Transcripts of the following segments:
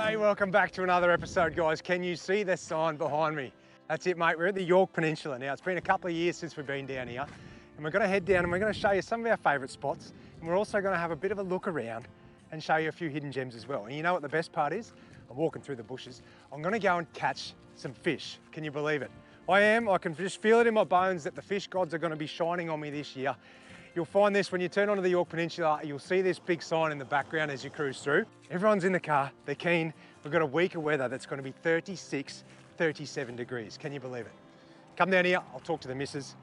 Hey, welcome back to another episode, guys. Can you see the sign behind me? That's it, mate. We're at the Yorke Peninsula now. It's been a couple of years since we've been down here, and we're going to head down and we're going to show you some of our favourite spots, and we're also going to have a bit of a look around and show you a few hidden gems as well. And you know what the best part is? I'm walking through the bushes. I'm going to go and catch some fish. Can you believe it? I am. I can just feel it in my bones that the fish gods are going to be shining on me this year. You'll find this when you turn onto the Yorke Peninsula. You'll see this big sign in the background as you cruise through. Everyone's in the car, they're keen. We've got a week of weather that's going to be 36, 37 degrees. Can you believe it? Come down here, I'll talk to the missus.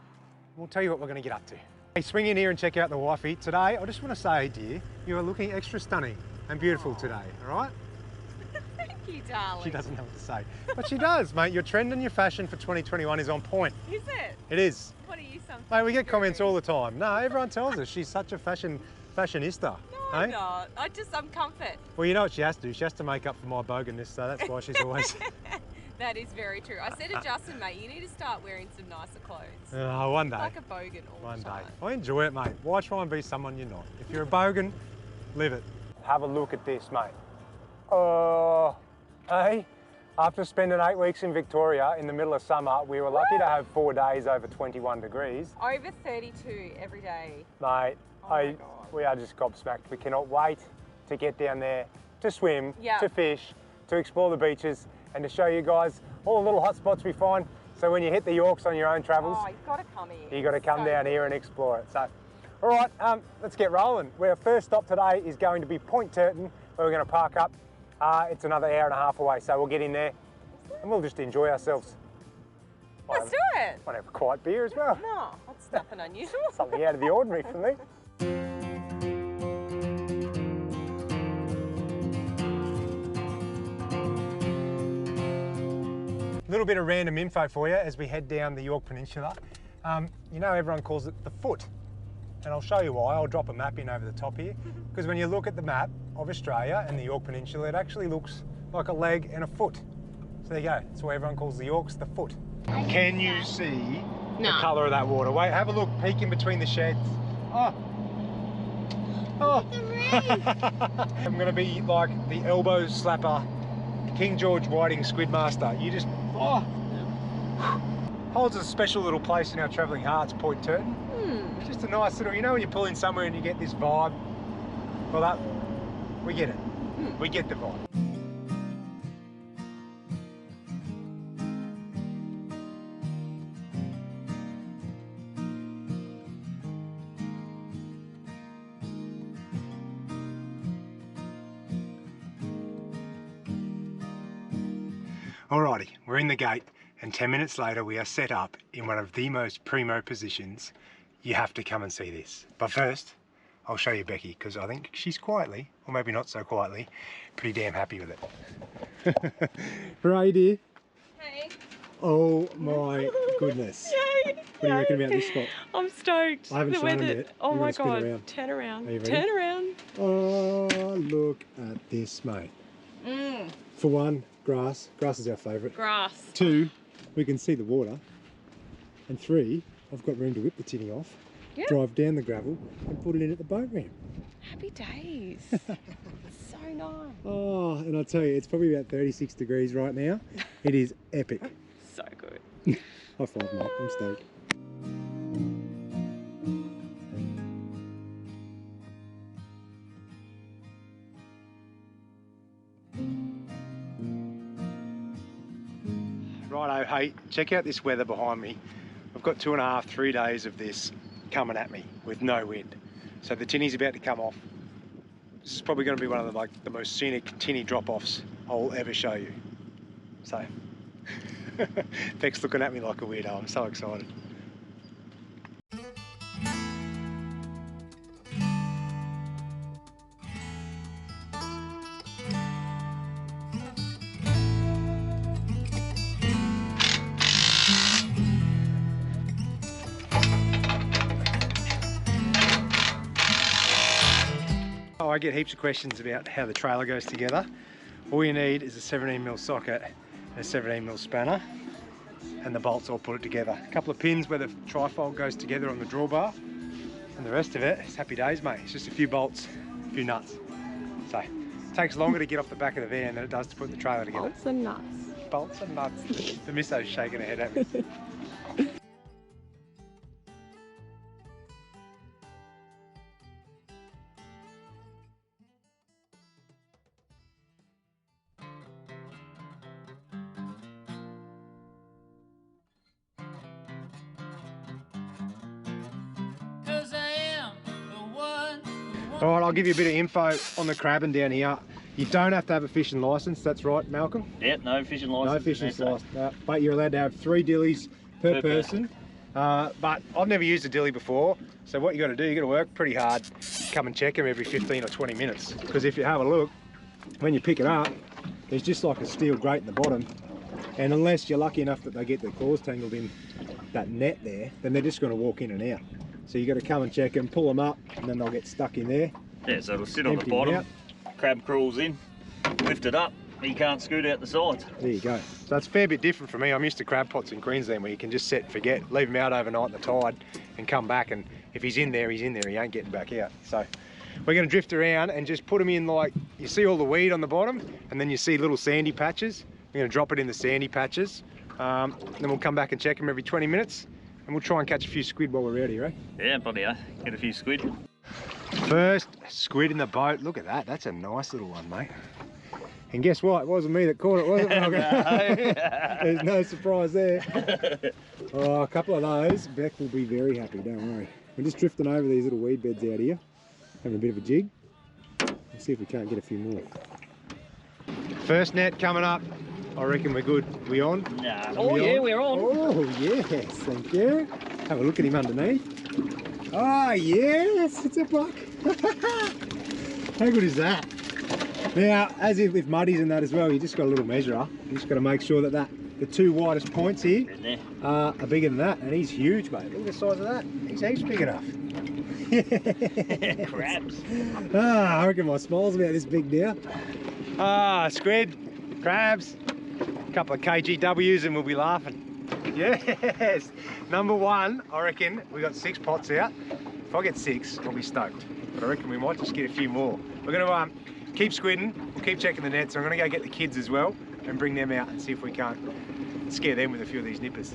We'll tell you what we're going to get up to. Hey, swing in here and check out the wifey. Today, I just want to say, dear, you are looking extra stunning and beautiful today, all right? Thank you, darling. She doesn't know what to say, but she does, mate. Your trend and your fashion for 2021 is on point. Is it? It is. What are you, some Mate, we get comments all the time. No, everyone tells us she's such a fashionista. No, hey? I'm not. I'm comfort. Well, you know what she has to do? She has to make up for my boganness, so that's why she's always... That is very true. I said to Justin, mate, you need to start wearing some nicer clothes. Oh, one day. Like a bogan all One the time. day. I enjoy it, mate. Why try and be someone you're not? If you're a bogan, live it. Have a look at this, mate. Oh, hey. After spending 8 weeks in Victoria in the middle of summer, we were lucky to have 4 days over 21 degrees. Over 32 every day. Mate, oh my God. We are just gobsmacked. We cannot wait to get down there, to swim, to fish, to explore the beaches, and to show you guys all the little hot spots we find. So when you hit the Yorks on your own travels, you've got to come here. You've got to come down here and explore it. So, all right, let's get rolling. Our first stop today is going to be Point Turton, where we're going to park up. It's another hour and a half away, so we'll get in there and we'll just enjoy ourselves. Let's do it. Might have a quiet beer as well. No, that's nothing unusual. Something out of the ordinary for me. A little bit of random info for you as we head down the Yorke Peninsula. You know everyone calls it the foot, and I'll show you why. I'll drop a map in over the top here, because when you look at the map of Australia and the Yorke Peninsula, it actually looks like a leg and a foot. So there you go, that's why everyone calls the Yorks the foot. Can you see the colour of that water? Wait, have a look, peek in between the sheds. Oh. I'm gonna be like the elbow slapper, King George Whiting Squid Master. You just, holds a special little place in our travelling hearts, Point Turton. It's just a nice little, you know when you pull in somewhere and you get this vibe? Well, we get it. We get the vibe. Alrighty, we're in the gate, and 10 minutes later we are set up in one of the most primo positions. You have to come and see this. But first, I'll show you Becky, because I think she's quietly, or maybe not so quietly, pretty damn happy with it. Right, dear? Hey. Oh my goodness. Yay! What do you reckon about this spot? I'm stoked. I haven't shown them yet. Oh my God, around. turn around. Are you ready? Turn around. Oh, look at this, mate. For one, grass. Grass is our favourite. Grass. 2, we can see the water. And 3, I've got room to whip the tinny off, drive down the gravel and put it in at the boat ramp. Happy days. It's so nice. Oh, and I'll tell you, it's probably about 36 degrees right now. It is epic. So good. High five, mate. I'm stoked. Righto, hey, check out this weather behind me. I've got 2.5, 3 days of this coming at me with no wind. So the tinny's about to come off. This is probably going to be one of the most scenic tinny drop-offs I'll ever show you. So, Beck's looking at me like a weirdo. I'm so excited. Oh, I get heaps of questions about how the trailer goes together. All you need is a 17mm socket and a 17mm spanner, and the bolts all put it together. A couple of pins where the trifold goes together on the drawbar, and the rest of it is happy days, mate. It's just a few bolts, a few nuts. So Takes longer to get off the back of the van than it does to put the trailer together. Bolts and nuts. Bolts and nuts. The misso's shaking her head at me. All right, I'll give you a bit of info on the crabbing down here. You don't have to have a fishing licence, that's right, Malcolm? Yep, no fishing licence. No fishing licence, but you're allowed to have 3 dillies per person. But I've never used a dilly before, so what you got to do, you got to work pretty hard. Come and check them every 15 or 20 minutes. Because if you have a look, when you pick it up, there's just like a steel grate in the bottom. And unless you're lucky enough that they get their claws tangled in that net there, then they're just going to walk in and out. So you got to come and check them, pull them up, and then they'll get stuck in there. Yeah, so it'll sit on the bottom, crab crawls in, lift it up, you can't scoot out the sides. There you go. So it's a fair bit different for me. I'm used to crab pots in Queensland where you can just set and forget, leave him out overnight in the tide and come back, and if he's in there, he ain't getting back out. So we're going to drift around and just put him in, like, you see all the weed on the bottom, and then you see little sandy patches. We're going to drop it in the sandy patches, then we'll come back and check them every 20 minutes, and we'll try and catch a few squid while we're out here, eh? Yeah, bloody hell, get a few squid. First squid in the boat. Look at that. That's a nice little one, mate. And guess what? It wasn't me that caught it, was it? No. There's no surprise there. Oh, a couple of those. Beck will be very happy, don't worry. We're just drifting over these little weed beds out here, having a bit of a jig. Let's see if we can't get a few more. First net coming up. I reckon we're good. We on? Nah. Oh yeah, we're on. Oh yes, thank you. Have a look at him underneath. Oh yes, it's a buck. How good is that? Now, as if with muddies and that as well, you just got a little measurer. You just got to make sure that the 2 widest points here are bigger than that. And he's huge, mate. Look at the size of that. He's heaps big enough. Crabs. Ah, I reckon my smile's about this big now. Ah, squid, crabs, a couple of KGWs and we'll be laughing. Yes, number 1, I reckon we got 6 pots out. If I get 6, I'll be stoked. But I reckon we might just get a few more. We're gonna keep squidding, we'll keep checking the nets. I'm gonna go get the kids as well and bring them out and see if we can't scare them with a few of these nippers.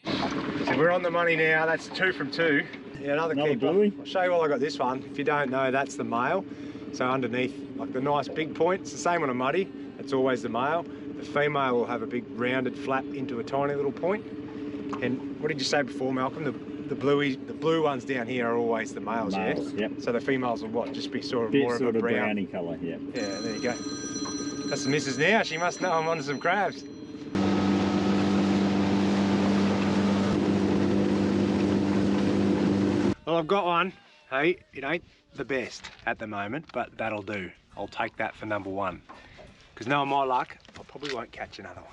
So we're on the money now, that's 2 from 2. Yeah, another keeper. Bluey. I'll show you while I got this one. If you don't know, that's the male. So underneath, like the nice big point, it's the same on a muddy, it's always the male. The female will have a big rounded flap into a tiny little point. And what did you say before, Malcolm? The blue ones down here are always the males, yeah? Yep. So the females will what? Just be sort of Bit more of a brown. browny colour, yeah. Yeah, there you go. That's the missus now. She must know I'm onto some crabs. Well, I've got one. Hey, it ain't the best at the moment, but that'll do. I'll take that for number 1. Because knowing my luck, I probably won't catch another one.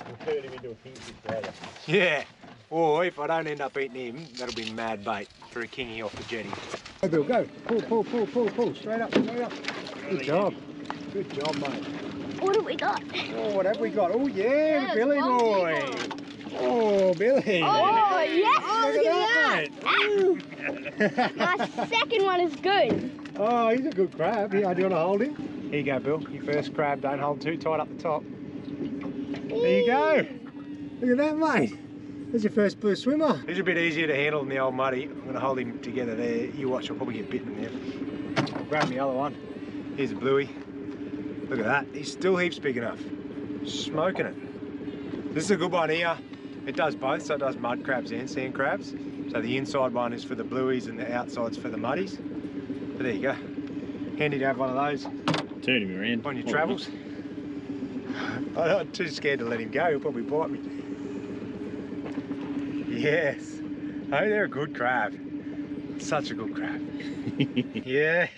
We'll turn him into a kingfish later. Yeah. Or if I don't end up eating him, that'll be mad bait for a kingy off the jetty. Go, Bill, go. Pull. Straight up. Good job. Good job, mate. What have we got? Oh, what have we got? Oh, yeah, the Billy boy. Oh, Billy. Oh, yes. Look at that, mate. My second one is good. Oh, he's a good crab. Here, do you want to hold him? Here you go, Bill. Your first crab. Don't hold too tight up the top. There you go. Look at that, mate. There's your first blue swimmer. He's a bit easier to handle than the old muddy. I'm going to hold him together there. You watch, I'll probably get bitten there. I'll grab the other one. Here's a bluey. Look at that. He's still heaps big enough. Smoking it. This is a good one here. It does both, so it does mud crabs and sand crabs. So the inside one is for the blueies and the outside's for the muddies. But there you go. Handy to have one of those. Turn him around. On your travels. I'm too scared to let him go. He'll probably bite me. Yes. Oh, they're a good crab. Such a good crab. Yes.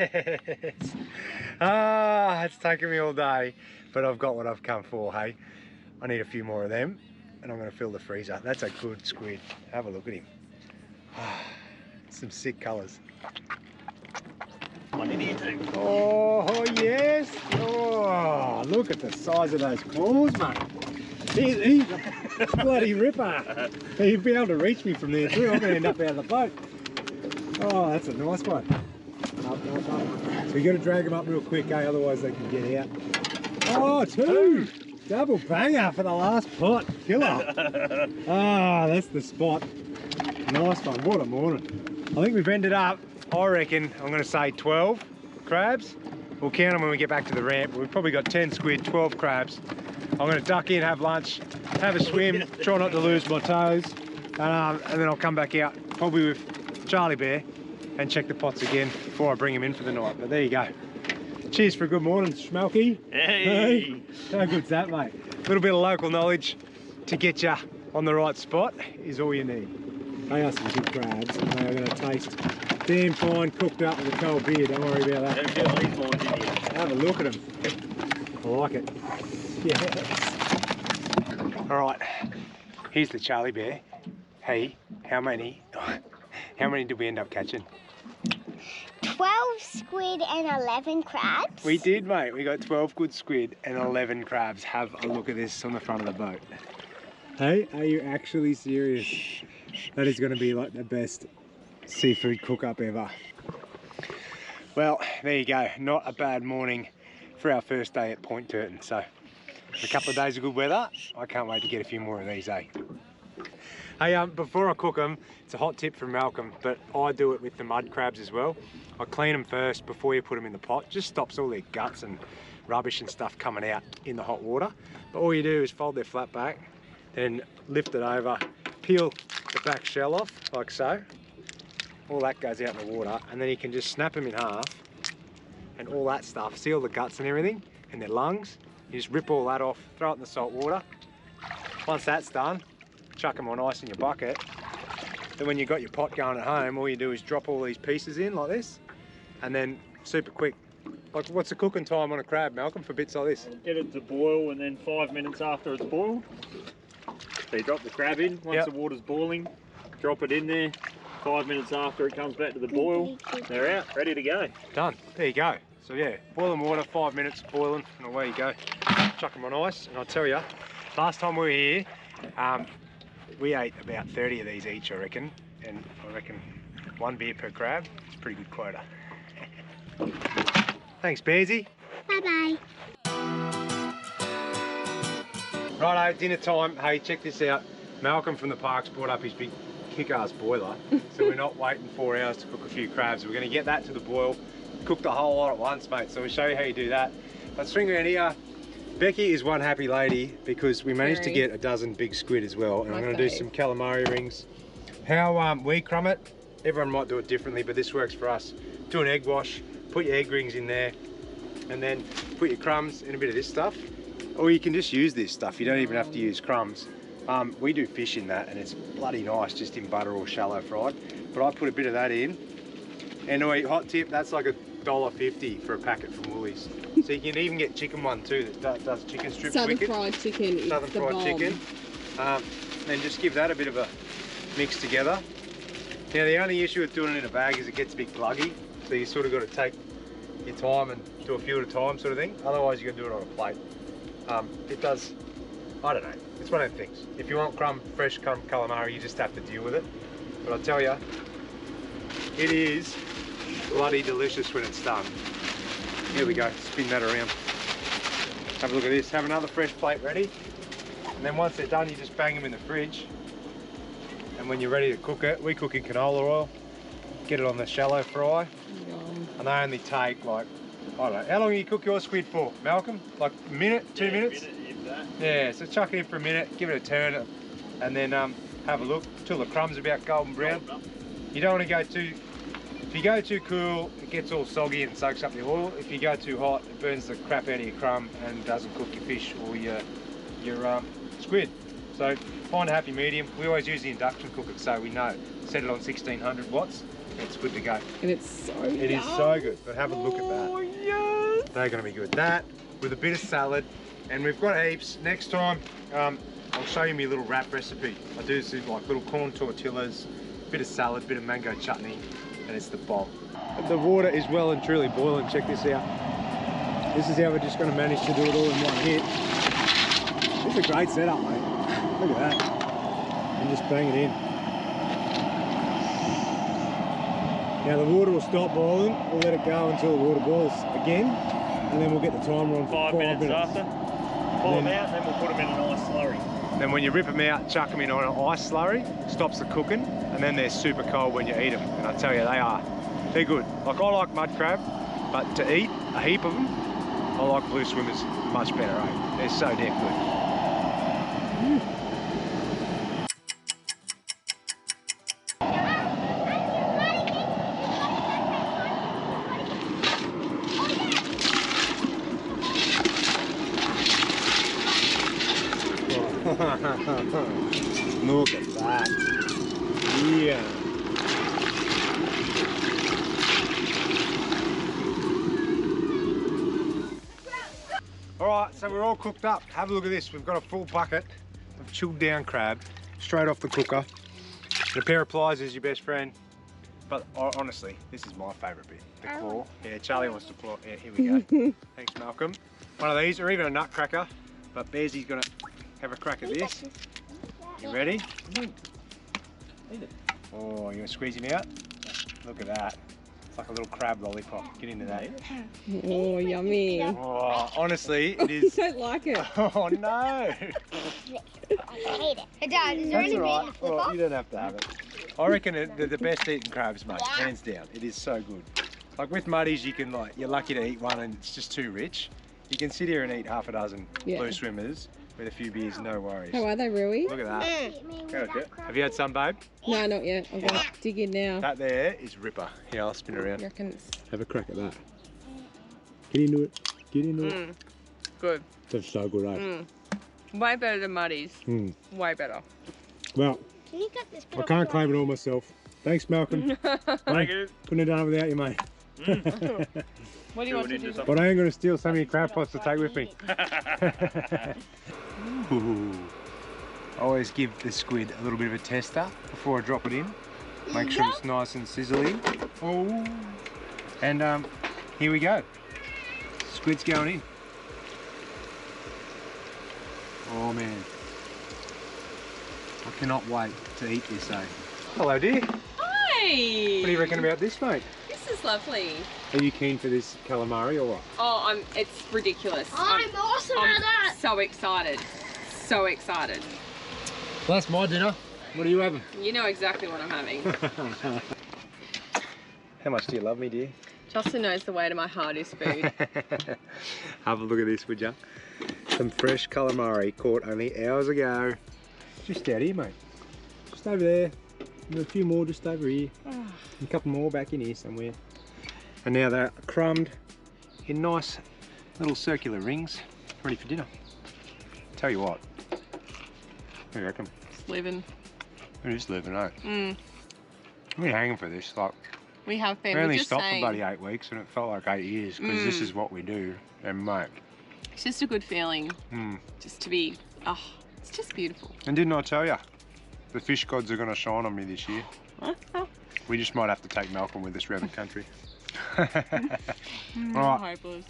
Ah, it's taken me all day, but I've got what I've come for, hey. I need a few more of them, and I'm going to fill the freezer. That's a good squid. Have a look at him. Ah, some sick colours. One in here too. Oh, yes. Oh, look at the size of those claws, mate. He's a bloody ripper. He'd be able to reach me from there too. I'm going to end up out of the boat. Oh, that's a nice one. So you got to drag them up real quick, eh? Otherwise they can get out. Oh, two! Double banger for the last pot. Killer. Ah, that's the spot. Nice one. What a morning. I think we've ended up, I reckon, I'm going to say 12 crabs. We'll count them when we get back to the ramp. We've probably got 10 squid, 12 crabs. I'm going to duck in, have lunch, have a swim, try not to lose my toes, and then I'll come back out, probably with Charlie Bear, and check the pots again before I bring him in for the night. But there you go. Cheers for a good morning, Schmelky. Hey! How good's that, mate? A little bit of local knowledge to get you on the right spot is all you need. They are some good crabs, and they are going to taste damn fine, cooked up with a cold beer. Don't worry about that. Don't feel these boys in here. Have a look at them. I like it. Yes. All right, here's the Charlie Bear. Hey, how many did we end up catching? 12 squid and 11 crabs. We did, mate. We got 12 good squid and 11 crabs. Have a look at this on the front of the boat. Hey, are you actually serious? That is going to be like the best seafood cook-up ever. Well, there you go. Not a bad morning for our first day at Point Turton. So, a couple of days of good weather. I can't wait to get a few more of these, eh? Hey, before I cook them, it's a hot tip from Malcolm, but I do it with the mud crabs as well. I clean them first before you put them in the pot. Just stops all their guts and rubbish and stuff coming out in the hot water. But all you do is fold their flat back, then lift it over, peel the back shell off, like so. All that goes out in the water, and then you can just snap them in half, and all that stuff, see all the guts and everything, and their lungs. You just rip all that off, throw it in the salt water. Once that's done, chuck them on ice in your bucket. Then when you've got your pot going at home, all you do is drop all these pieces in like this, and then super quick. Like, what's the cooking time on a crab, Malcolm, for bits like this? Get it to boil, and then 5 minutes after it's boiled, so you drop the crab in. Once the water's boiling, drop it in there. 5 minutes after it comes back to the boil, they're out, ready to go. Done. There you go. So yeah, boiling water, 5 minutes, boiling, and away you go. Chuck them on ice, and I'll tell you, last time we were here, we ate about 30 of these each, I reckon, and I reckon 1 beer per crab. It's a pretty good quota. Thanks, Bearsy. Bye-bye. Righto, dinner time. Hey, check this out. Malcolm from the parks brought up his big kick-ass boiler, so we're not waiting 4 hours to cook a few crabs. We're going to get that to the boil, cook the whole lot at once, mate. So we'll show you how you do that. But swing around here. Becky is one happy lady because we managed to get a dozen big squid as well, and I'm going to do some calamari rings. How we crumb it, everyone might do it differently, but this works for us. Do an egg wash, put your egg rings in there, and then put your crumbs and a bit of this stuff. Or you can just use this stuff, you don't even have to use crumbs. We do fish in that, and it's bloody nice just in butter or shallow fried. But I put a bit of that in. And hot tip, that's like $1.50 for a packet from Woolies. So you can even get chicken one too that does chicken strips wicked. Southern fried chicken is Southern fried chicken. And just give that a bit of a mix together. Now the only issue with doing it in a bag is it gets a bit gluggy. So you sort of got to take your time and do a few at a time sort of thing. Otherwise you're going to do it on a plate. It does, I don't know, it's one of them things. If you want fresh calamari, you just have to deal with it. But I'll tell you, it is bloody delicious when it's done. Here we go, spin that around. Have a look at this, have another fresh plate ready. And then once they're done, you just bang them in the fridge. And when you're ready to cook it, we cook in canola oil. Get it on the shallow fry. And they only take like, I don't know, how long do you cook your squid for, Malcolm? Like a minute, 2 minutes? A minute, if that. Yeah, so chuck it in for a minute, give it a turn, and then have a look till the crumbs are about golden brown. You don't want to go too, if you go too cool, it gets all soggy and soaks up the oil. If you go too hot, it burns the crap out of your crumb and doesn't cook your fish or your squid. So find a happy medium. We always use the induction cooker, so we know. Set it on 1600 watts. It's good to go. And it's so good. It is so good, but have a look at that. Oh, yes. They're going to be good. That, with a bit of salad, and we've got heaps. Next time, I'll show you my little wrap recipe. I do this with like little corn tortillas, bit of salad, bit of mango chutney, and it's the bomb. The water is well and truly boiling. Check this out. This is how we're just going to manage to do it all in one hit. This is a great setup, mate. Look at that. And just bang it in. Now the water will stop boiling, we'll let it go until the water boils again, and then we'll get the timer on for 5 minutes after. Pull them out, and then we'll put them in an ice slurry. Then when you rip them out, chuck them in on an ice slurry, stops the cooking, and then they're super cold when you eat them. And I tell you, they're good. Like, I like mud crab, but to eat a heap of them, I like blue swimmers much better, eh? They're so damn good. Look at that. Yeah. Alright, so we're all cooked up. Have a look at this. We've got a full bucket of chilled down crab straight off the cooker. And a pair of pliers is your best friend. But honestly, this is my favourite bit. The claw. Yeah, Charlie wants to claw. Yeah, here we go. Thanks, Malcolm. One of these, or even a nutcracker. But Bearsy's gonna have a crack at this. You ready? Oh, you gonna squeeze him out? Look at that. It's like a little crab lollipop. Get into that. Oh, yummy. Oh, honestly, it is. I don't like it. Oh no. I hate it. Hey Dad, is there That's any way alright. to flip Well, off? you don't have to have it. I reckon they're the best eating crabs, mate. Yeah. Hands down. It is so good. Like with muddies, you can you're lucky to eat one and it's just too rich. You can sit here and eat half a dozen blue swimmers with a few beers, no worries. How are they, Rui? Look at that. Have you had some, babe? No, not yet. I've got to dig in now. That there is Ripper. Here, I'll spin around. You reckon it's Have a crack at that. Get into it. Get into it. good? That's so good, eh? Way better than Muddies. Way better. Well, Can you get this? I can't claim it all myself. Thanks, Malcolm. Thank you. Couldn't have done it without you, mate. What do you want to do? But I ain't going to steal so many crab pots to take with me. Ooh. I always give the squid a little bit of a tester before I drop it in. Make sure it's nice and sizzling. Oh, and here we go. Squid's going in. Oh man, I cannot wait to eat this, eh? Hello, dear. Hi! What do you reckon about this, mate? This is lovely. Are you keen for this calamari or what? Oh, it's ridiculous. I'm awesome at that. So excited. So excited. Well, that's my dinner. What are you having? You know exactly what I'm having. How much do you love me, dear? Justin knows the way to my heart is food. Have a look at this, would ya? Some fresh calamari caught only hours ago. Just out here, mate. Just over there. And a few more just over here. And a couple more back in here somewhere. And now they're crumbed in nice little circular rings, ready for dinner. Tell you what. What do you reckon? It's living. It is living, eh? We're hanging for this. Like, We have been. we only just stopped saying, for bloody 8 weeks and it felt like 8 years because this is what we do. And mate. it's just a good feeling. Just to be, it's just beautiful. And didn't I tell you? The fish gods are going to shine on me this year. We just might have to take Malcolm with us around the country. All right, Hopeless.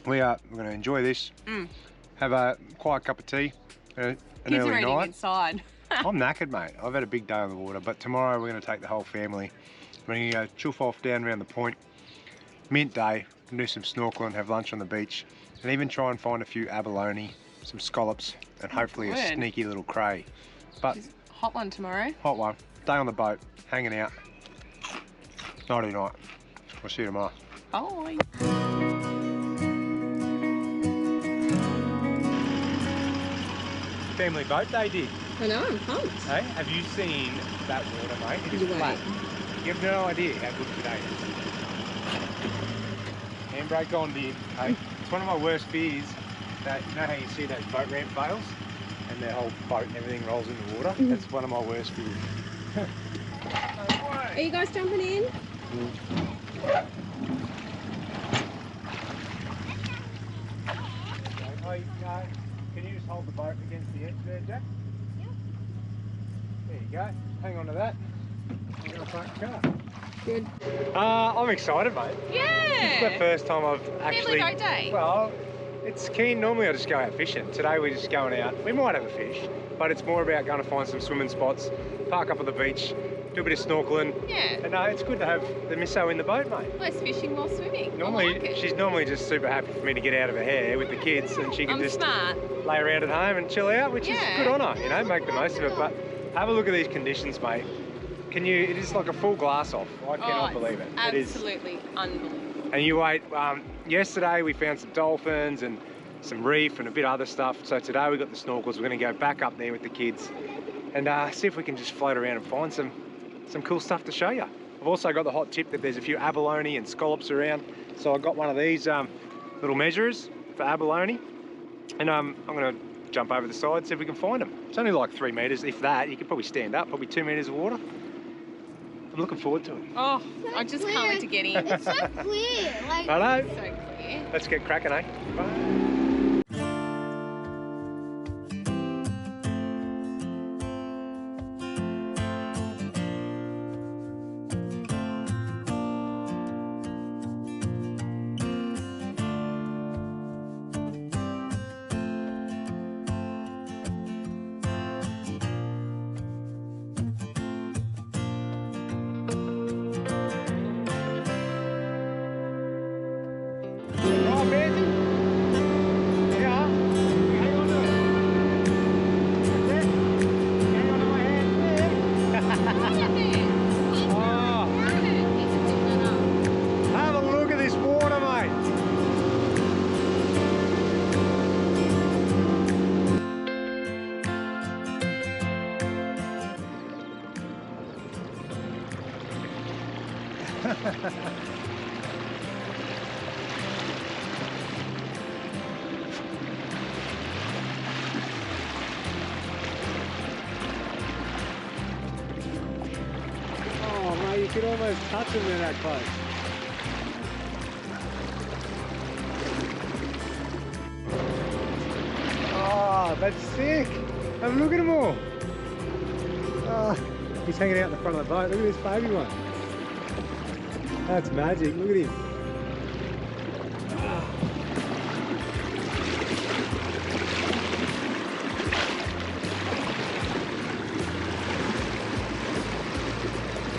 we're going to enjoy this. Have a quiet cup of tea. An Kids are early eating night. inside. I'm knackered, mate. I've had a big day on the water, but tomorrow we're going to take the whole family. We're going to go chuff off down around the point. Mint day. Do some snorkeling, have lunch on the beach, and even try and find a few abalone, some scallops, and hopefully a Good. sneaky little cray. But Hot one tomorrow. hot one. Day on the boat, hanging out. Nighty night. We'll see you tomorrow. Bye. Family boat day, did. I know, I'm pumped. Hey, have you seen that water, mate? It is What? You have no idea how good today is. Handbrake on, dear. Hey, it's one of my worst fears. That, you know how you see those boat ramp fails and their whole boat and everything rolls in the water? That's one of my worst fears. Are you guys jumping in? Can you just hold the boat against the edge there, Jack? Yep. There you go. Hang on to that. I'm going to park the car. Good. I'm excited, mate. Yeah. It's the first time I've actually... Family boat day. Well, it's keen. Normally I just go out fishing. Today we're just going out. We might have a fish, but it's more about going to find some swimming spots, park up at the beach, do a bit of snorkeling. Yeah. And it's good to have the misso in the boat, mate. Less fishing, more swimming. Normally, I like it. she's normally just super happy for me to get out of her hair with the kids, and she can I'm just smart. lay around at home and chill out, which is Yeah. good on her, you know, make the most of it. But have a look at these conditions, mate. It is like a full glass off. I cannot believe it. Absolutely unbelievable. And you wait, yesterday we found some dolphins and some reef and a bit of other stuff. So today we got the snorkels. We're gonna go back up there with the kids and see if we can just float around and find some cool stuff to show you. I've also got the hot tip that there's a few abalone and scallops around. So I got one of these little measurers for abalone. And I'm gonna jump over the side, see if we can find them. It's only like 3 meters, if that. You could probably stand up, probably 2 meters of water. I'm looking forward to it. Oh, I just can't wait to get in. It's so clear. Like, I know. So clear. Let's get cracking, eh? Bye. Oh mate, you could almost touch them, they're that close. Oh, that's sick! Have a look at them all! Oh, he's hanging out in the front of the boat. Look at this baby one. That's magic, look at him.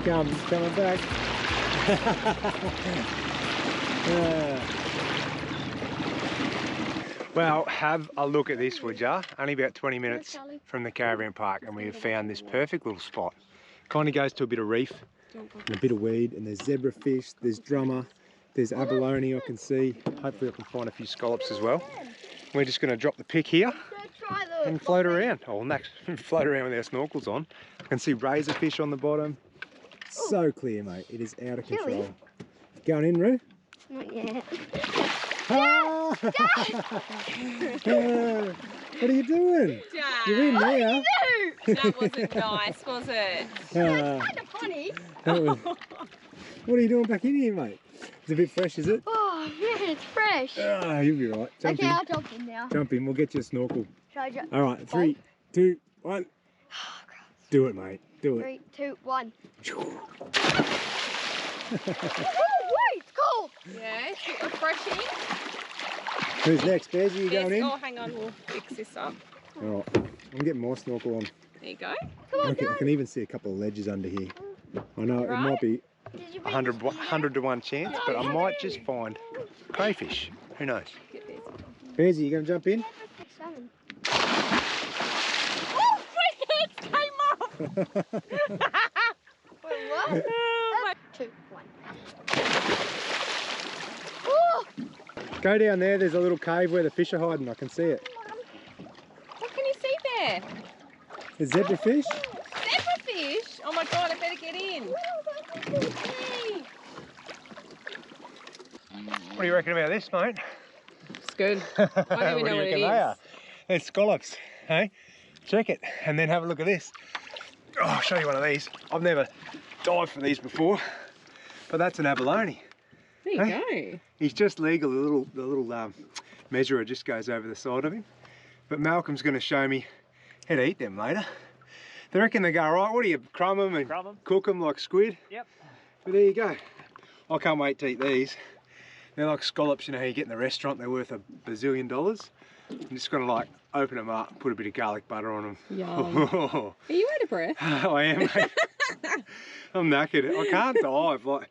Coming back. Yeah. Well, have a look at this, would ya? Only about 20 minutes from the caravan park and we have found this perfect little spot. Kind of goes to a bit of reef and a bit of weed, and there's zebrafish, there's drummer, there's abalone I can see. Hopefully I can find a few scallops as well. We're just going to drop the pick here and float around. Oh, next, float around with our snorkels on. I can see razorfish on the bottom. So clear, mate. It is out of control. Going in, Roo? not yet. Ah! What are you doing? Dad. You're in there. That wasn't nice, was it? Kind of funny. What are you doing back in here, mate? It's a bit fresh, is it? Oh man, it's fresh. Ah, you'll be right. Jump Okay, in. I'll jump in now. Jump in. We'll get you a snorkel. Shall I jump? All right, 3, 2, 1. Do it, mate. Do it. 3, 2, 1. Woo! Wait, it's cold. Yeah, it's a bit refreshing. Who's next, Bez? Are you Yes. going in? Oh, hang on, we'll fix this up. All right. I'm getting my snorkel on. There you go. Come on, I can even see a couple of ledges under here. I know it Right. might be Did you bring 100 to 1 chance, but I might just find crayfish. Who knows? Get this. Bez, are you going to jump in? 7. Oh, my head came off! Wait, what? Oh, my... 2, 1. Oh, Go down there. There's a little cave where the fish are hiding. I can see it. What can you see there? There's zebrafish. Zebrafish? Oh my god, I better get in. What do you reckon about this, mate? It's good. I don't even know do you what it reckon is. they are? They're scallops, hey? Check it, and then have a look at this. Oh, I'll show you one of these. I've never dived for these before, but that's an abalone. There you go. He's just legal. The little measurer just goes over the side of him. But Malcolm's going to show me how to eat them later. They reckon they go right. What do you crumb them and cook them like squid? Yep. But there you go. I can't wait to eat these. They're like scallops, you know, how you get in the restaurant. They're worth $1 bazillion. I'm just going to like open them up, put a bit of garlic butter on them. Yum. Are you out of breath? I am, mate. I'm knackered. I can't dive. Like,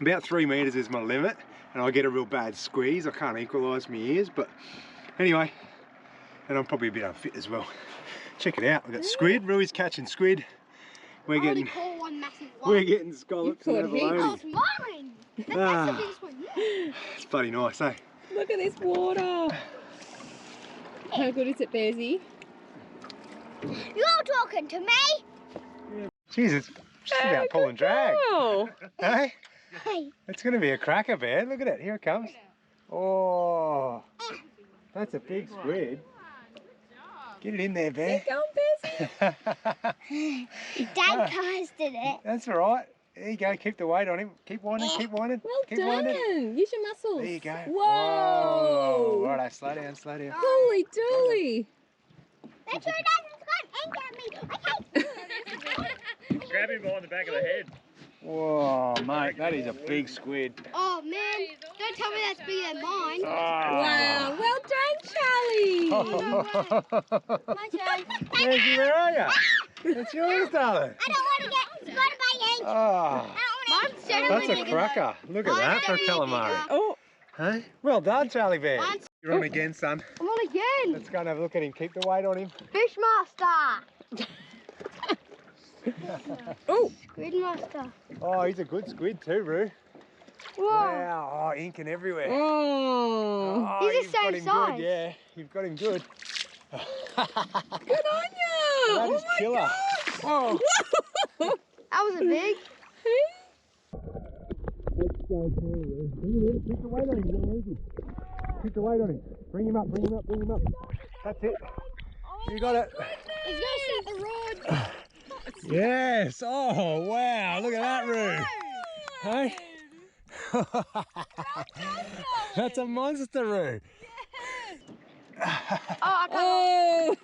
about 3 metres is my limit, and I get a real bad squeeze. I can't equalise my ears, but anyway, and I'm probably a bit unfit as well. Check it out. We've got squid. Rui's catching squid. We're getting scallops and abalone. Oh, it's mine! That's the biggest one. It's bloody nice, eh? Look at this water. How good is it, Bearsy? You're talking to me? Jeez, it's just about pull and drag. Hey? Hey. It's going to be a cracker, Bear. Look at it. Here it comes. Oh, that's a big squid. Get it in there, Bear. Go on, Bearsy. Dad casted it. That's all right. There you go. Keep the weight on him. Keep winding, keep winding. Well keep done. Winding. Use your muscles. There you go. Whoa. Righto, slow down, slow down. Holy dooly. Make sure it doesn't come and get me. Okay. Grab him behind the back of the head. Whoa, mate, that is a big squid. Oh, man. Don't tell me that's bigger than mine. Wow. Well done, Charlie. My turn. Daisy, where are you? It's yours, darling. I don't want to get spotted by ink. Oh, Mine's certainly that's a cracker. Look at that for a calamari. Oh. Hey? Well done, Charlie Bear. Mine's- You're on again, son. I'm on again. Let's go and have a look at him. Keep the weight on him. Fishmaster. Oh. Squidmaster. Oh, he's a good squid too, Roo. Whoa. Wow, oh, inking everywhere. Oh. Oh, He's the you've got same him size. good, yeah. You've got him good. Good on you. That is killer. Oh. That was a big. Keep the weight on him, you're easy. Keep the weight on him. Bring him up, bring him up, bring him up. That's it. You got it. He's going to set the rod. Yes. Oh, wow. Look at that, Roo. Hey? That's a monster, Roo. Oh, I can't.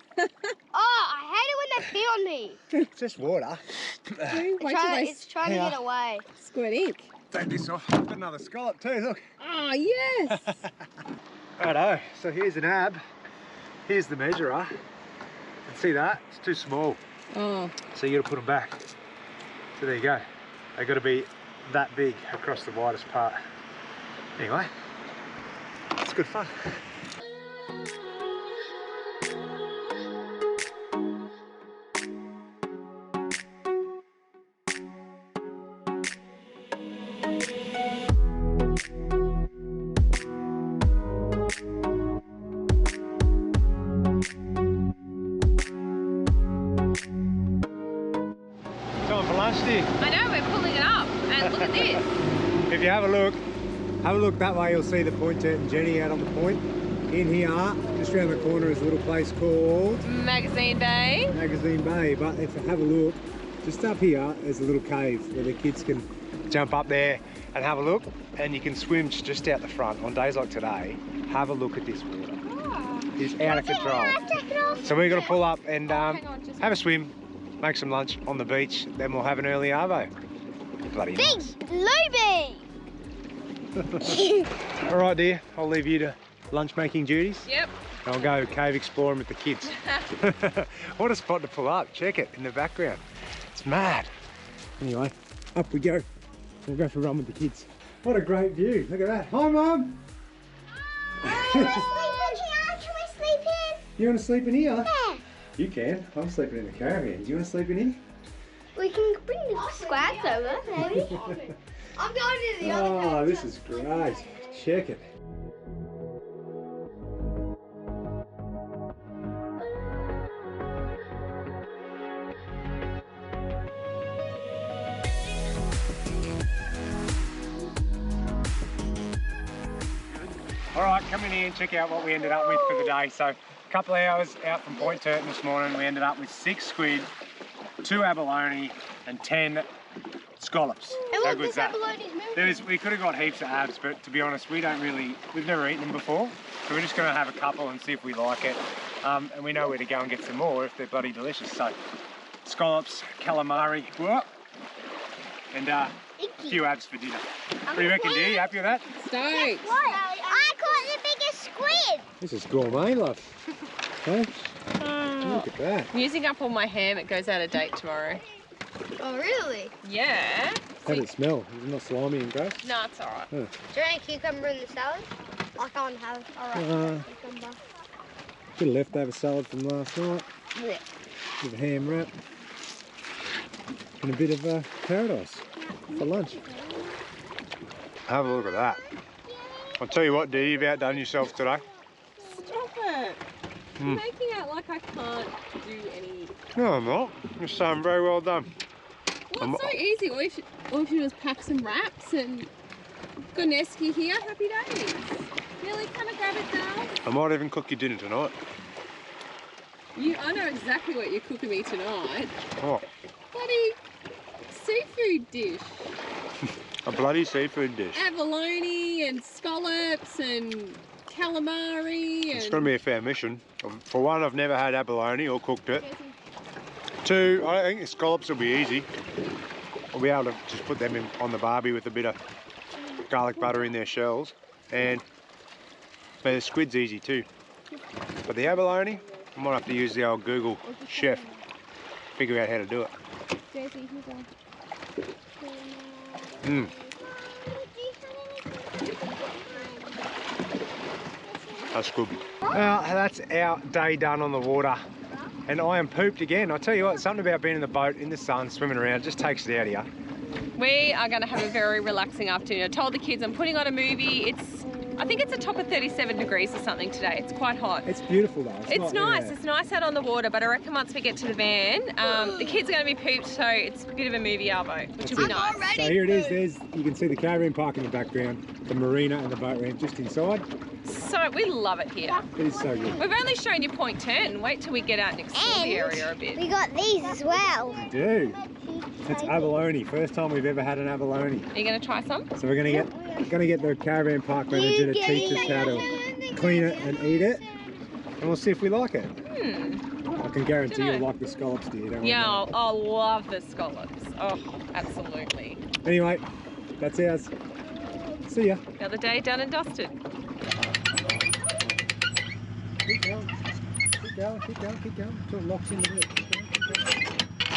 Oh, I hate it when they pee on me. It's just water. It's trying to get away. Squid ink. Take this off. Got another scallop too, look. Oh, yes. Righto, so here's an ab. Here's the measurer. And see that? It's too small. Oh. So you got to put them back. So there you go. They got to be that big across the widest part. Anyway, it's good fun. Time for lunch, dear. I know, we're pulling it up. And look at this. If you have a look that way, you'll see the point Turton Jenny out on the point. In here, just around the corner, is a little place called Magazine Bay. Magazine Bay. But if you have a look, just up here, there's a little cave where the kids can jump up there and have a look. And you can swim just out the front. On days like today, have a look at this water. It's out of control. So we're going to pull up and have a swim, make some lunch on the beach, then we'll have an early arvo. Bloody nice. Big Bluebee! All right, dear, I'll leave you to lunch making duties. Yep. And I'll go cave exploring with the kids. What a spot to pull up. Check it in the background. It's mad. Anyway, up we go. We'll go for a run with the kids. What a great view. Look at that. Hi, Mum. Can we sleep in? You want to sleep in here? Yeah. You can. I'm sleeping in the caravan. Do you want to sleep in here? We can bring the squads over, maybe. I'm going to the other Oh, this is great. Check it. All right, come in here and check out what we ended up with for the day. So a couple of hours out from Point Turton this morning, we ended up with 6 squid, 2 abalone and 10 scallops. And How look, good's this that? abalone's moving. We could have got heaps of abs, but to be honest, we've never eaten them before. So we're just gonna have a couple and see if we like it. And we know where to go and get some more if they're bloody delicious. So scallops, calamari, whoop, and a few abs for dinner. What do you reckon, dear? You happy with that? Stoked. What? I caught the biggest squid. This is gourmet, love. Hey? Look at that. I'm using up all my ham. It goes out of date tomorrow. Oh, really? Yeah. How did it smell? Is it not slimy and gross? No, it's alright. Oh. Do you want a cucumber in the salad? I can't have a cucumber. Bit of leftover salad from last night. Yeah. Bit of ham wrap. And a bit of paradise for lunch. Have a look at that. I'll tell you what, Dee, you've outdone yourself today. Stop it. You're making out like I can't do any. No, I'm not. You're saying very well done. Well, it's so easy. All you should do is pack some wraps and got an esky here. Happy days. Really, kind of grab it down. I might even cook your dinner tonight. I know exactly what you're cooking me tonight. Oh. Bloody seafood dish. A bloody seafood dish. Abalone and scallops and calamari. It's going to be a fair mission. For one, I've never had abalone or cooked it. Two, I think the scallops will be easy. I'll be able to just put them on the barbie with a bit of garlic butter in their shells. And the squid's easy too. But the abalone, I might have to use the old Google chef, figure out how to do it. That's good. Well, that's our day done on the water. And I am pooped again. I tell you what, something about being in the boat, in the sun, swimming around, just takes it out of you. We are going to have a very relaxing afternoon. I told the kids I'm putting on a movie. I think it's a top of 37 degrees or something today. It's quite hot. It's beautiful though. It's nice. Yeah. It's nice out on the water, but I reckon once we get to the van, the kids are going to be pooped, so it's a bit of a movie arvo, which will be nice. So here it is. You can see the caravan park in the background, the marina and the boat ramp just inside. So we love it here. It is so good. We've only shown you Point Turton. Wait till we get out and explore the area a bit. We got these as well. We do. It's abalone. First time we've ever had an abalone. Are you going to try some? So we're going to get the caravan park manager to teach us how to clean it and eat it, and we'll see if we like it. I can guarantee you'll like the scallops, dear. Don't yeah, I'll love the scallops. Oh, absolutely. Anyway, that's ours. See ya. Another day done and dusted. Keep going. Keep going. Keep going. Keep going. Until it locks into it.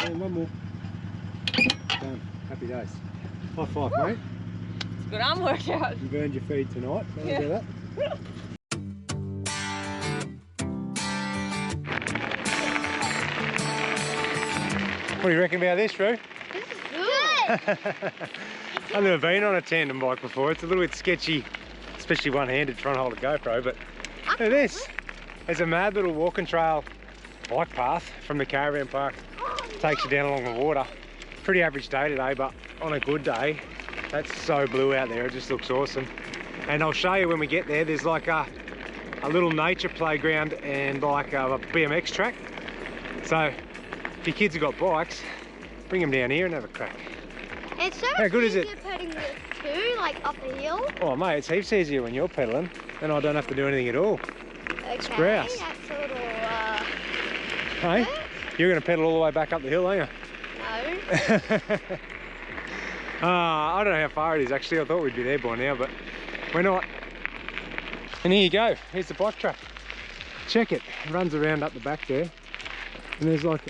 And one more. Done. Happy days. High five, mate. It's a good arm workout. You've earned your feed tonight. Don't do that. What do you reckon about this, Roo? This is good. I've never been on a tandem bike before. It's a little bit sketchy, especially one-handed trying to hold a GoPro, but look at this. There's a mad little walking trail bike path from the caravan park. Takes you down along the water. Pretty average day today, but on a good day, that's so blue out there. It just looks awesome. And I'll show you when we get there, there's like a little nature playground and like a BMX track. So if your kids have got bikes, bring them down here and have a crack. It's so How good is it? Putting this too, like up a hill. Oh mate, it's heaps easier when you're pedalling, and I don't have to do anything at all. Okay, it's grouse. that's a little, Hey, you're going to pedal all the way back up the hill, aren't you? No. I don't know how far it is actually. I thought we'd be there by now, but we're not. And here you go. Here's the bike track. Check it. It runs around up the back there. And there's like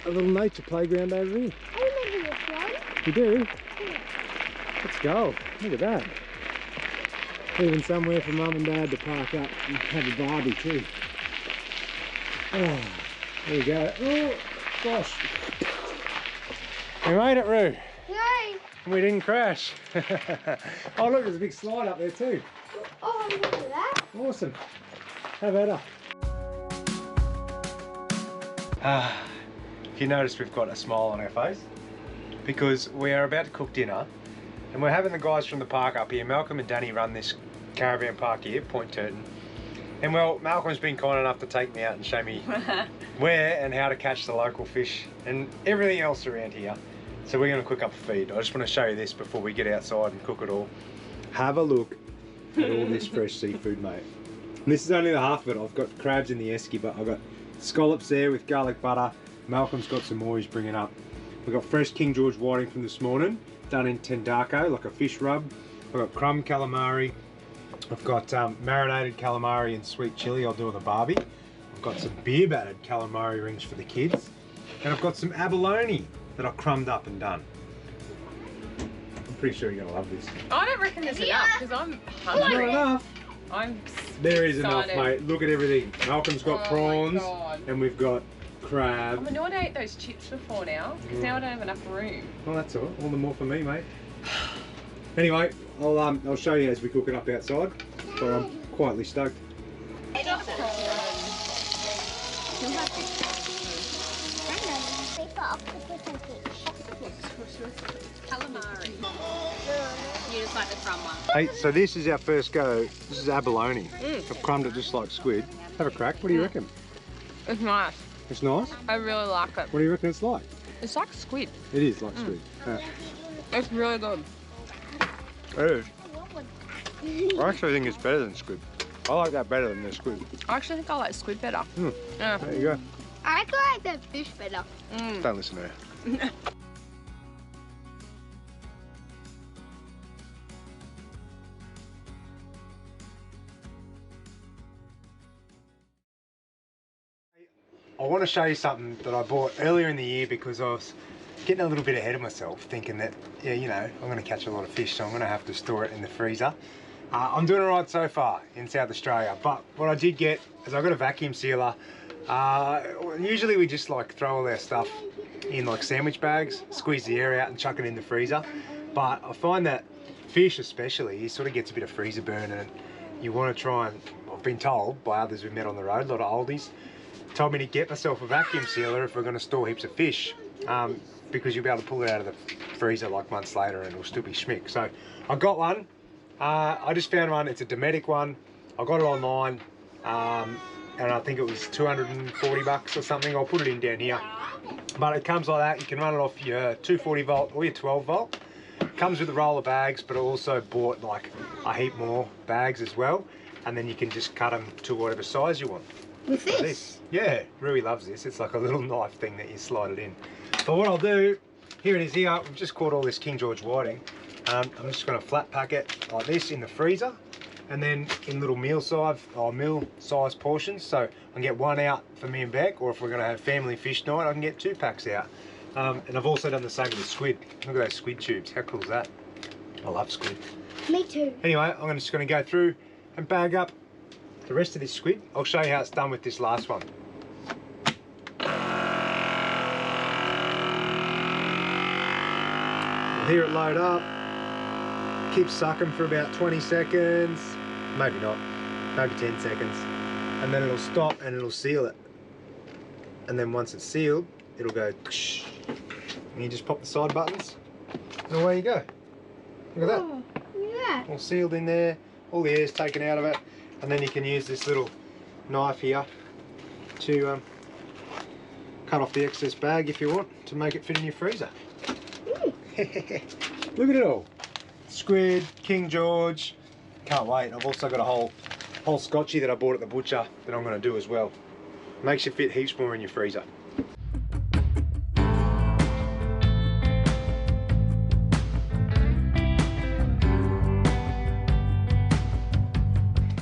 a little nature playground over here. I remember this one. You do? Yeah. Let's go. Look at that. Even somewhere for mum and dad to park up and have a barbie too. Oh, there you go. Oh, gosh. We made it, Roo. Yay. We didn't crash. Oh look, there's a big slide up there too. Oh, look at that. Awesome. How about her? If you notice, we've got a smile on our face because we are about to cook dinner and we're having the guys from the park up here. Malcolm and Danny run this caravan park here, Point Turton. And well, Malcolm's been kind enough to take me out and show me where and how to catch the local fish and everything else around here. So we're going to cook up a feed. I just want to show you this before we get outside and cook it all. Have a look at all this fresh seafood, mate. And this is only the half of it. I've got crabs in the esky, but I've got scallops there with garlic butter. Malcolm's got some more he's bringing up. We've got fresh King George Whiting from this morning, done in tendaco, like a fish rub. I've got crumb calamari. I've got marinated calamari and sweet chili I'll do on the barbie. I've got some beer battered calamari rings for the kids. And I've got some abalone that I've crumbed up and done. I'm pretty sure you're gonna love this. I don't reckon there's enough because I'm Not hungry. enough. I'm There is enough, excited. mate. Look at everything. Malcolm's got Oh my prawns, God. and we've got I'm crab. annoyed I ate those chips before now because now I don't have enough room. Well, that's all. All the more for me, mate. Anyway, I'll show you as we cook it up outside. But I'm quietly stoked. Calamari. You just like the crumb one. Hey, so this is our first go. This is abalone. I've crumbed it just like squid. Have a crack. What do you reckon? It's nice. It's nice. I really like it. What do you reckon it's like? It's like squid. It is like squid. Yeah. It's really good. It is. I actually think it's better than squid. I like that better than the squid. I actually think I like squid better. Yeah. There you go. I actually like the fish better. Don't listen to her. I want to show you something that I bought earlier in the year because I was getting a little bit ahead of myself, thinking that, yeah, you know, I'm going to catch a lot of fish, so I'm going to have to store it in the freezer. I'm doing all right so far in South Australia, but what I did get is I got a vacuum sealer. Usually we just like throw all our stuff in like sandwich bags, squeeze the air out and chuck it in the freezer. But I find that fish especially, he sort of gets a bit of freezer burn, and you want to try and, I've been told by others we've met on the road, a lot of oldies, told me to get myself a vacuum sealer if we're going to store heaps of fish, because you'll be able to pull it out of the freezer like months later and it'll still be schmick. So I got one. I just found one. It's a Dometic one. I got it online, and I think it was 240 bucks or something. I'll put it in down here. But it comes like that. You can run it off your 240 volt or your 12 volt. It comes with a roll of bags, but I also bought like a heap more bags as well. And then you can just cut them to whatever size you want. With this? Yeah, Rui loves this. It's like a little knife thing that you slide it in. But what I'll do, here it is here. We've just caught all this King George Whiting. I'm just going to flat pack it like this in the freezer, and then in little meal size portions. So I can get one out for me and Beck, or if we're going to have family fish night, I can get 2 packs out. And I've also done the same with the squid. Look at those squid tubes. How cool is that? I love squid. Me too. Anyway, I'm just going to go through and bag up the rest of this squid. I'll show you how it's done with this last one. You'll hear it load up. Keep sucking for about 20 seconds, maybe not, maybe 10 seconds, and then it'll stop and it'll seal it. And then once it's sealed, it'll go tsh, and you just pop the side buttons and away you go. Look at that. Oh, look at that. All sealed in there, all the air's taken out of it, and then you can use this little knife here to cut off the excess bag if you want to make it fit in your freezer. Look at it all. Squid, King George, can't wait. I've also got a whole scotchy that I bought at the butcher that I'm going to do as well. Makes you fit heaps more in your freezer.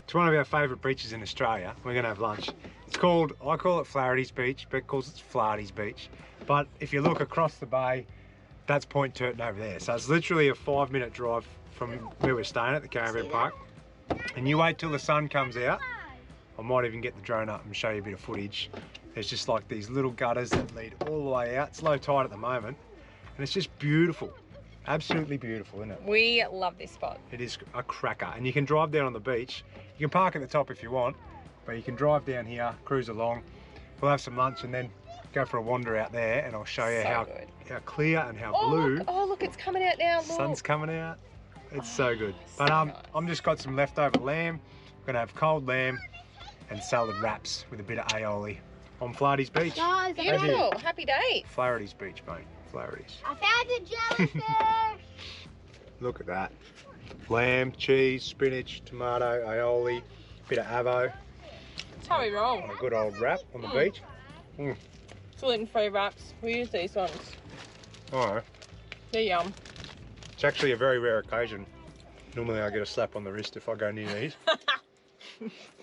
It's one of our favourite beaches in Australia. We're going to have lunch. It's called, I call it Flaherty's Beach, but calls it Flaherty's Beach. But if you look across the bay, that's Point Turton over there. So it's literally a 5-minute drive from where we're staying at the caravan park. And you wait till the sun comes out. I might even get the drone up and show you a bit of footage. There's just like these little gutters that lead all the way out. It's low tide at the moment, and it's just beautiful. Absolutely beautiful, isn't it? We love this spot. It is a cracker, and you can drive down on the beach. You can park at the top if you want, but you can drive down here, cruise along. We'll have some lunch and then go for a wander out there, and I'll show you how clear and how blue. Look, it's coming out now. Look. Sun's coming out. It's so good. But nice. I'm just got some leftover lamb. I'm gonna have cold lamb and salad wraps with a bit of aioli on Flaherty's Beach. Guys, Beautiful. Happy days. Flaherty's Beach, mate. Flaherty's. I found a jellyfish. Look at that. Lamb, cheese, spinach, tomato, aioli, bit of avo. That's how we roll. On a good old wrap on the beach. Gluten-free wraps. We use these ones. Oh, They're yum. it's actually a very rare occasion. Normally I get a slap on the wrist if I go near these.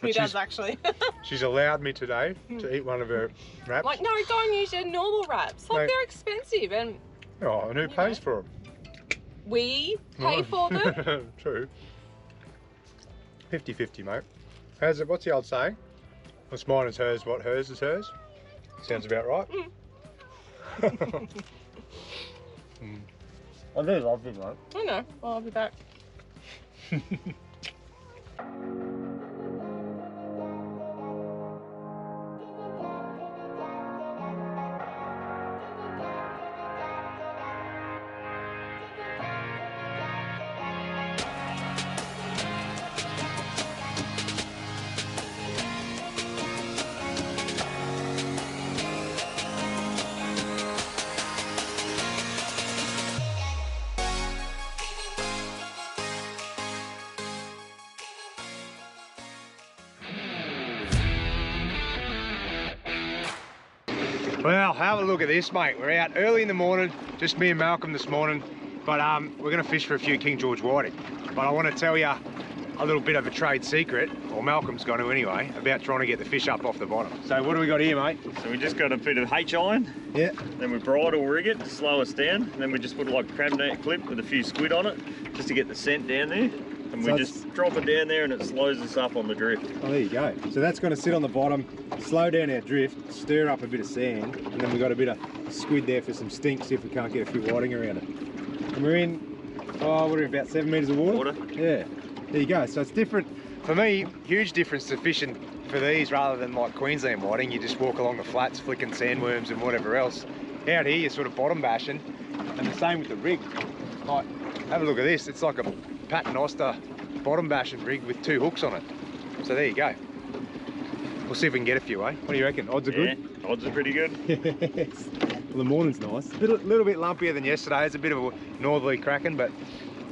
He does actually. She's allowed me today to eat one of her wraps. Like, no, don't use your normal wraps. Like, they're expensive, and oh, and who pays for them? we pay for them. True. 50-50, mate. How's it? What's the old saying? What's mine is hers, what hers is hers. Sounds about right. I do love this, mate. I know. Well, I'll be back. Well, have a look at this, mate. We're out early in the morning, just me and Malcolm this morning, but we're gonna fish for a few King George Whiting. But I want to tell you a little bit of a trade secret, or Malcolm's going to anyway, about trying to get the fish up off the bottom. So what do we got here, mate? So we just got a bit of H-iron. Yeah. Then we bridle rig it to slow us down. And then we just put like a crab net clip with a few squid on it, just to get the scent down there. And So we just drop it down there and it slows us up on the drift. Oh, there you go. So that's going to sit on the bottom, slow down our drift, stir up a bit of sand, and then we've got a bit of squid there for some stink, see if we can't get a few whiting around it. And we're in, oh, we're in about 7 metres of water. Yeah, there you go. So it's different. For me, huge difference to fishing for these rather than like Queensland whiting. You just walk along the flats, flicking sandworms and whatever else. Out here, you're sort of bottom bashing, and the same with the rig. Like, have a look at this. It's like a paternoster bottom bashing rig with 2 hooks on it. So there you go. We'll see if we can get a few, eh? What do you reckon? Odds are good? Yeah, odds are pretty good. Yes. Well, the morning's nice. A little bit lumpier than yesterday. It's a bit of a northerly cracking, but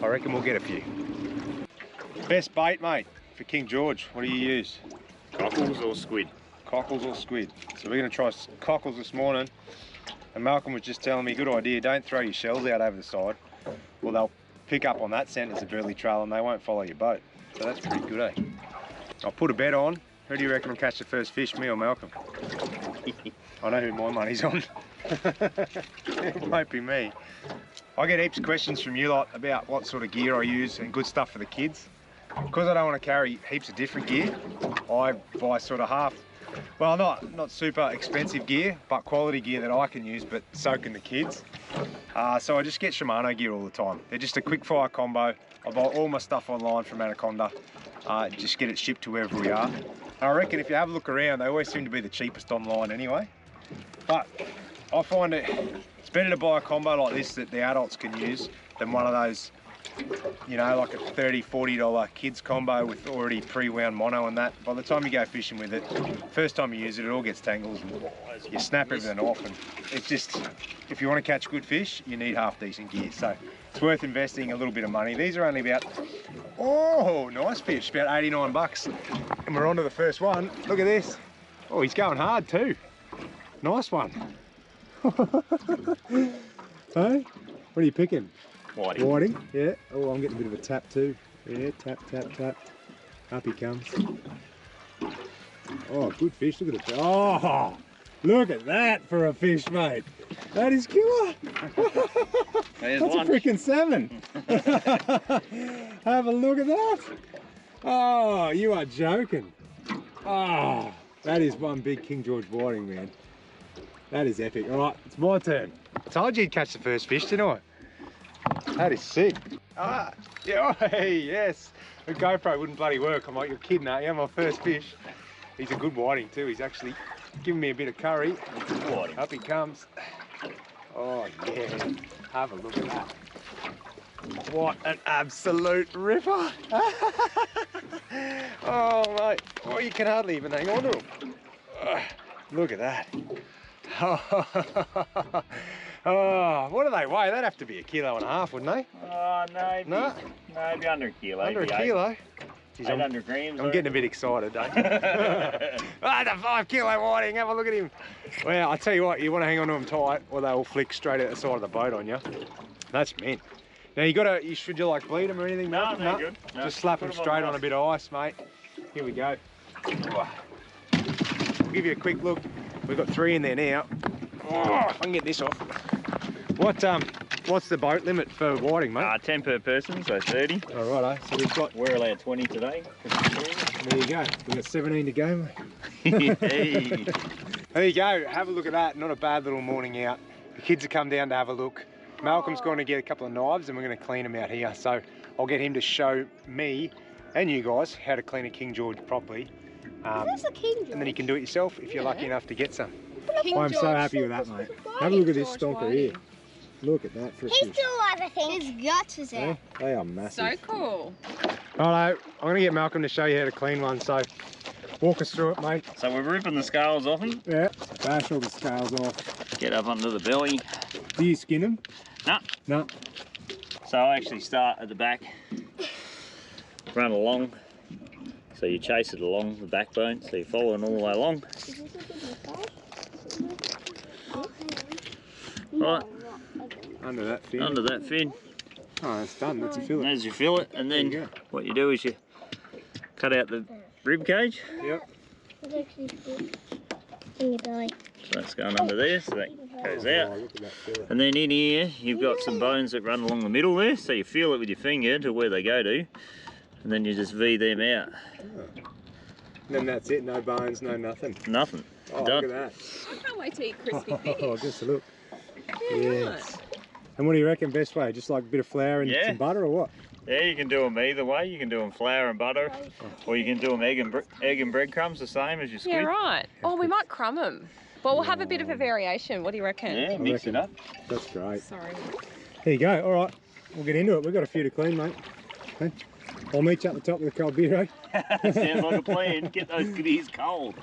I reckon we'll get a few. Best bait, mate, for King George. What do you use? Cockles or squid? Cockles or squid. So we're going to try cockles this morning. And Malcolm was just telling me, good idea, don't throw your shells out over the side. Well, they'll pick up on that scent as a burley trail and they won't follow your boat. So that's pretty good, eh? I'll put a bet on. Who do you reckon will catch the first fish, me or Malcolm? I know who my money's on. It won't be me. I get heaps of questions from you lot about what sort of gear I use and good stuff for the kids. Because I don't want to carry heaps of different gear, I buy sort of half, well, not super expensive gear, but quality gear that I can use, but so can the kids. So I just get Shimano gear all the time. They're just a quick fire combo. I buy all my stuff online from Anaconda. Just get it shipped to wherever we are. And I reckon if you have a look around, they always seem to be the cheapest online anyway. But I find it's better to buy a combo like this that the adults can use than one of those, you know, like a $30, $40 kids combo with already pre-wound mono and that. By the time you go fishing with it, first time you use it, it all gets tangled and you snap everything off. And it's just, if you want to catch good fish, you need half decent gear. So it's worth investing a little bit of money. These are only about, oh, nice fish, about 89 bucks. And we're on to the first one. Look at this. Oh, he's going hard too. Nice one. Hey, what are you picking? Whiting. Whiting, yeah. Oh, I'm getting a bit of a tap too. Yeah, tap, tap, tap. Up he comes. Oh, good fish. Look at it. Oh, look at that for a fish, mate. That is killer. There's That's lunch. a freaking salmon. Have a look at that. Oh, you are joking. Oh, that is one big King George Whiting, man. That is epic. All right, it's my turn. I told you you'd catch the first fish, didn't I? That is sick. Ah, yeah, oh, hey, yes. The GoPro wouldn't bloody work. I'm like, you're kidding, aren't you? My first fish. He's a good whiting too. He's actually giving me a bit of curry. Whiting. Up he comes. Oh yeah, have a look at that. What an absolute ripper. Oh mate, oh, you can hardly even hang on to him. Look at that. Oh, what do they weigh? They'd have to be 1.5 kilos, wouldn't they? No, No? maybe under a kilo. Under a kilo? Jeez, 800 grams. I'm getting a bit excited, don't you? Ah, the 5 kilo whiting, have a look at him. Well, I tell you what, you want to hang on to them tight or they'll flick straight out the side of the boat on you. That's mint. Now should you like bleed them or anything? No, mate? no, good. No, just slap them put 'em straight on on a bit of ice, mate. Here we go. I'll give you a quick look. We've got 3 in there now. Oh, if I can get this off. What's the boat limit for whiting, mate? 10 per person, so 30. All right, so we've got... We're allowed 20 today. There you go. We've got 17 to go, mate. Hey. There you go. Have a look at that. Not a bad little morning out. The kids have come down to have a look. Malcolm's going to get a couple of knives and we're going to clean them out here. So I'll get him to show me and you guys how to clean a King George properly. That's a King George. And then you can do it yourself if you're lucky enough to get some. King I'm so George. happy with that, mate. Have a look at this stonker here. Look at that for a He's fish. still alive, I think. His guts is out. They are massive. So cool. Righto, I'm going to get Malcolm to show you how to clean one. So walk us through it, mate. So we're ripping the scales off them. Yeah, bash all the scales off. Get up under the belly. Do you skin them? No. No. So I actually start at the back, run along. So you chase it along the backbone, so you're following all the way along. Right, Under that fin. under that fin. Oh, that's done. That's a fillet. As you fill it, and then There you go. what you do is you cut out the rib cage. Yep. So that's going under there, so that goes Oh, out. look at that fillet. And then in here, you've got some bones that run along the middle there, so you feel it with your finger to where they go to, and then you just V them out. And then that's it. No bones, no nothing. Nothing. Oh, Done. look at I can't wait to eat crispy that. fish. Oh, just a look. Yeah, Yes. And what do you reckon best way? Just like a bit of flour and Yeah. some butter or what? Yeah, you can do them either way. You can do them flour and butter, or you can do them egg and breadcrumbs, the same as your squid. Yeah, right. Oh, we might crumb them. But we'll have a bit of a variation. What do you reckon? Yeah, mix it up. That's great. Sorry. Here you go. All right, we'll get into it. We've got a few to clean, mate. Okay. I'll meet you at the top with a cold beer, eh? Sounds like a plan. Get those goodies cold.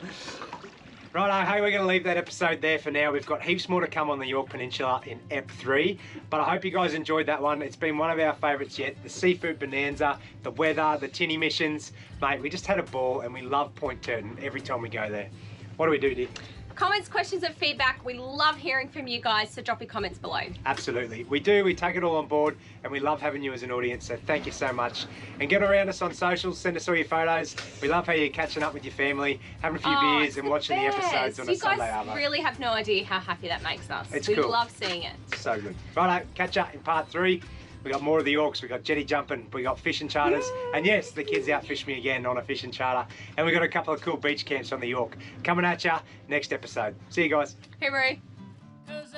Righto, hey, we're going to leave that episode there for now. We've got heaps more to come on the Yorke Peninsula in Ep 3, but I hope you guys enjoyed that one. It's been one of our favourites yet. The Seafood Bonanza, the weather, the tinny missions. Mate, we just had a ball and we love Point Turton every time we go there. What do we do, Dick? Comments, questions and feedback. We love hearing from you guys, so drop your comments below. Absolutely. We do. We take it all on board and we love having you as an audience, so thank you so much. And get around us on socials, send us all your photos. We love how you're catching up with your family, having a few beers it's and watching the episodes on a you Sunday guys arvo. really have no idea how happy that makes us. It's we cool. love seeing it. So good. Righto, catch up in part 3. We got more of the Yorks, we got jetty jumping, we got fishing charters, and yes, the kids outfished me again on a fishing charter, and we got a couple of cool beach camps on the York. Coming at ya next episode. See you guys. Hey, Marie. 'Cause